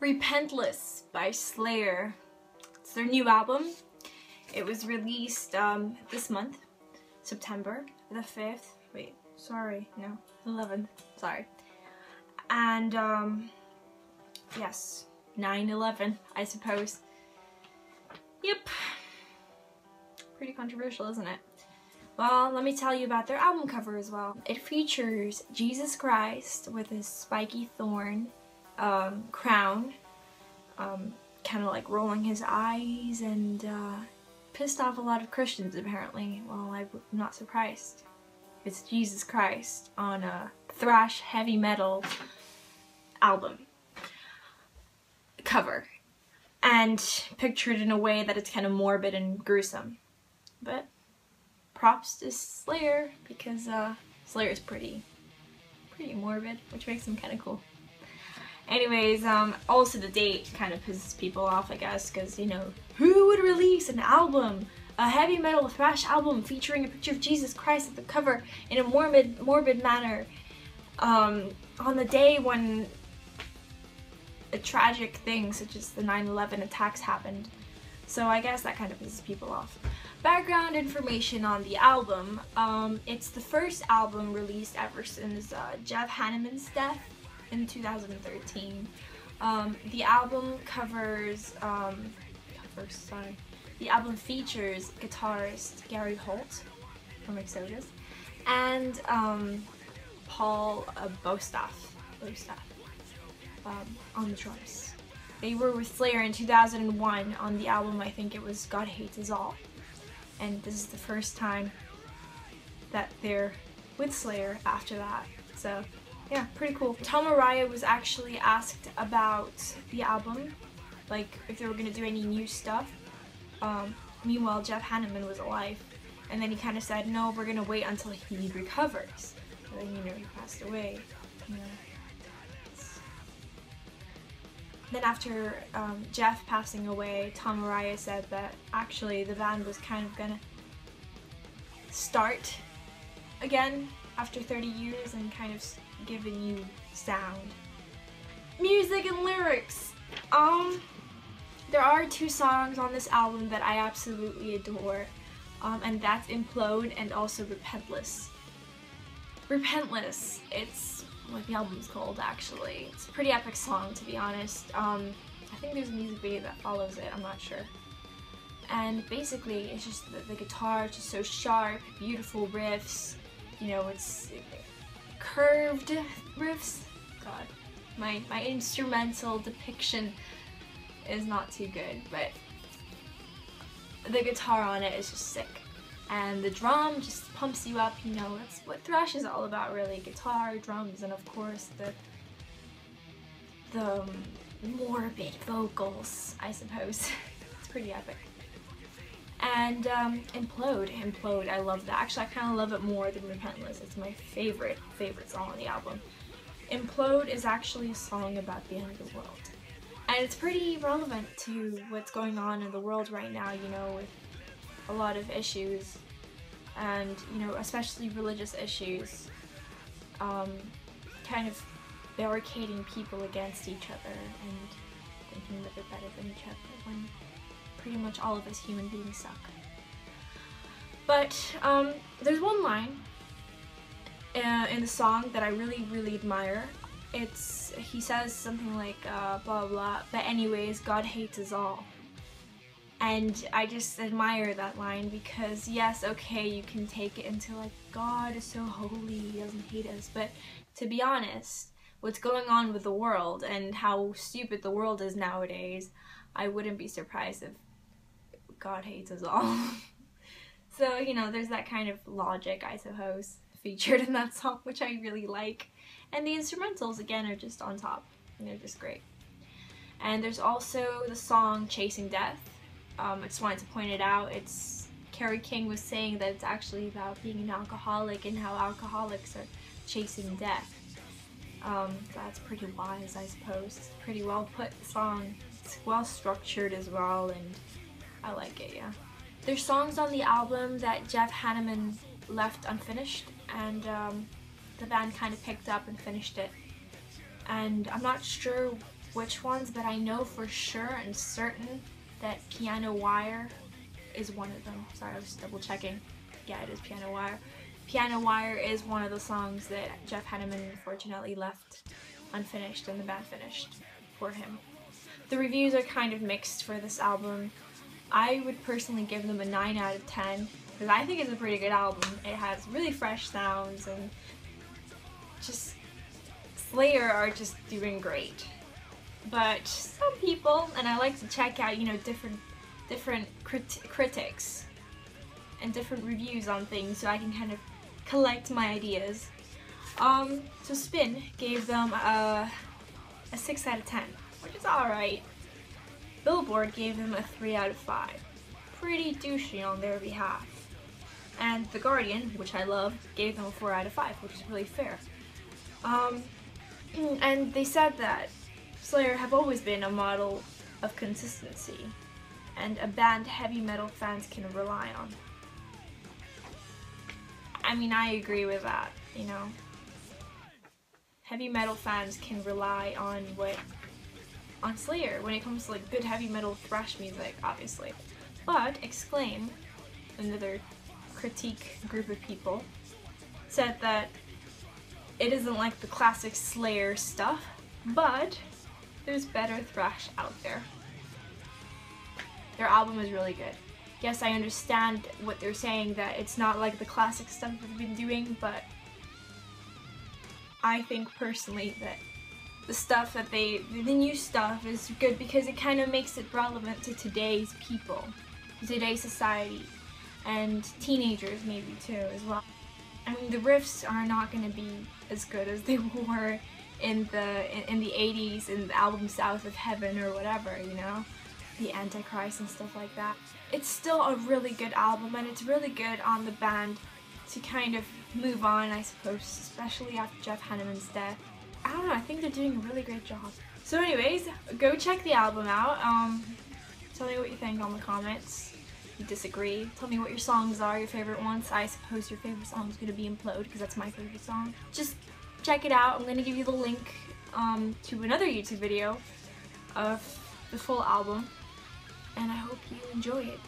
Repentless by Slayer. It's their new album. It was released this month, September the 5th. Wait, sorry, no, 11th, sorry. And yes, 9/11, I suppose. Yep. Pretty controversial, isn't it? Well, let me tell you about their album cover as well. It features Jesus Christ with his spiky thorn crown, kind of like rolling his eyes, and pissed off a lot of Christians apparently. Well, I'm not surprised. It's Jesus Christ on a thrash heavy metal album cover, and pictured in a way that it's kind of morbid and gruesome. But props to Slayer, because Slayer's pretty morbid, which makes him kind of cool. Anyways, also the date kind of pisses people off, I guess, because, you know, who would release an album, a heavy metal thrash album featuring a picture of Jesus Christ at the cover in a morbid manner, on the day when a tragic thing such as the 9/11 attacks happened. So I guess that kind of pisses people off. Background information on the album. It's the first album released ever since Jeff Hanneman's death in 2013. The album the album features guitarist Gary Holt from Exodus and Paul Bostaph on the drums. They were with Slayer in 2001 on the album, I think it was God Hates Us All. And this is the first time that they're with Slayer after that. So yeah, pretty cool. Tom Araya was actually asked about the album, like if they were gonna do any new stuff. Meanwhile, Jeff Hanneman was alive, and then he kind of said, no, we're gonna wait until he recovers. And then, you know, he passed away. You know. Then after Jeff passing away, Tom Araya said that actually the band was kind of gonna start again after 30 years and kind of give a new sound. Music and lyrics. There are 2 songs on this album that I absolutely adore, and that's Implode and also Repentless. Repentless, it's what the album's called actually. It's a pretty epic song, to be honest. I think there's a music video that follows it, I'm not sure. And basically it's just the guitar is just so sharp, beautiful riffs, you know, it's curved riffs. God, my instrumental depiction is not too good, but the guitar on it is just sick. And the drum just pumps you up, you know, that's what thrash is all about really. Guitar, drums, and of course the morbid vocals, I suppose. It's pretty epic. And Implode, I love that. Actually, I kind of love it more than Repentless. It's my favorite song on the album. Implode is actually a song about the end of the world. And it's pretty relevant to what's going on in the world right now, you know, with a lot of issues, and, you know, especially religious issues, kind of barricading people against each other and thinking that they're better than each other when pretty much all of us human beings suck. But there's one line in the song that I really admire. He says something like blah blah, but anyways, God hates us all. And I just admire that line, because yes, okay, you can take it into like, God is so holy, he doesn't hate us, but to be honest, what's going on with the world and how stupid the world is nowadays, I wouldn't be surprised if God hates us all. So, you know, there's that kind of logic, I suppose, featured in that song, which I really like. And the instrumentals, again, are just on top, and they're just great. And there's also the song Chasing Death. I just wanted to point it out. Carrie King was saying that it's actually about being an alcoholic and how alcoholics are chasing death. That's pretty wise, I suppose. It's a pretty well put song. It's well structured as well, and I like it, yeah. There's songs on the album that Jeff Hanneman left unfinished, and the band kind of picked up and finished it. And I'm not sure which ones, but I know for sure and certain that Piano Wire is one of them. Sorry, I was double checking. Yeah, it is Piano Wire. Piano Wire is one of the songs that Jeff Hanneman unfortunately left unfinished and the band finished for him. The reviews are kind of mixed for this album. I would personally give them a 9 out of 10 because I think it's a pretty good album. It has really fresh sounds and just Slayer are just doing great. But some people, and I like to check out, you know, different critics and different reviews on things so I can kind of collect my ideas. So Spin gave them a 6 out of 10, which is alright. Billboard gave them a 3 out of 5. Pretty douchey on their behalf. And The Guardian, which I love, gave them a 4 out of 5, which is really fair. And they said that Slayer have always been a model of consistency and a band heavy metal fans can rely on. I mean, I agree with that, you know. Heavy metal fans can rely on Slayer when it comes to like good heavy metal thrash music, obviously. But Exclaim, another critique group of people, said that it isn't like the classic Slayer stuff, but there's better thrash out there. Their album is really good. Yes, I understand what they're saying, that it's not like the classic stuff they've been doing, but I think personally that the stuff that the new stuff is good because it kind of makes it relevant to today's people, today's society, and teenagers maybe too as well. I mean, the riffs are not going to be as good as they were in the 80s in the album South of Heaven or whatever, you know, the Antichrist and stuff like that. It's still a really good album, and it's really good on the band to kind of move on, I suppose, especially after Jeff Hanneman's death. I don't know, I think they're doing a really great job. So anyways, go check the album out. Tell me what you think on the comments. If you disagree, tell me what your songs are, your favorite ones. I suppose your favorite song is going to be Implode because that's my favorite song. Just check it out. I'm going to give you the link to another YouTube video of the full album, and I hope you enjoy it.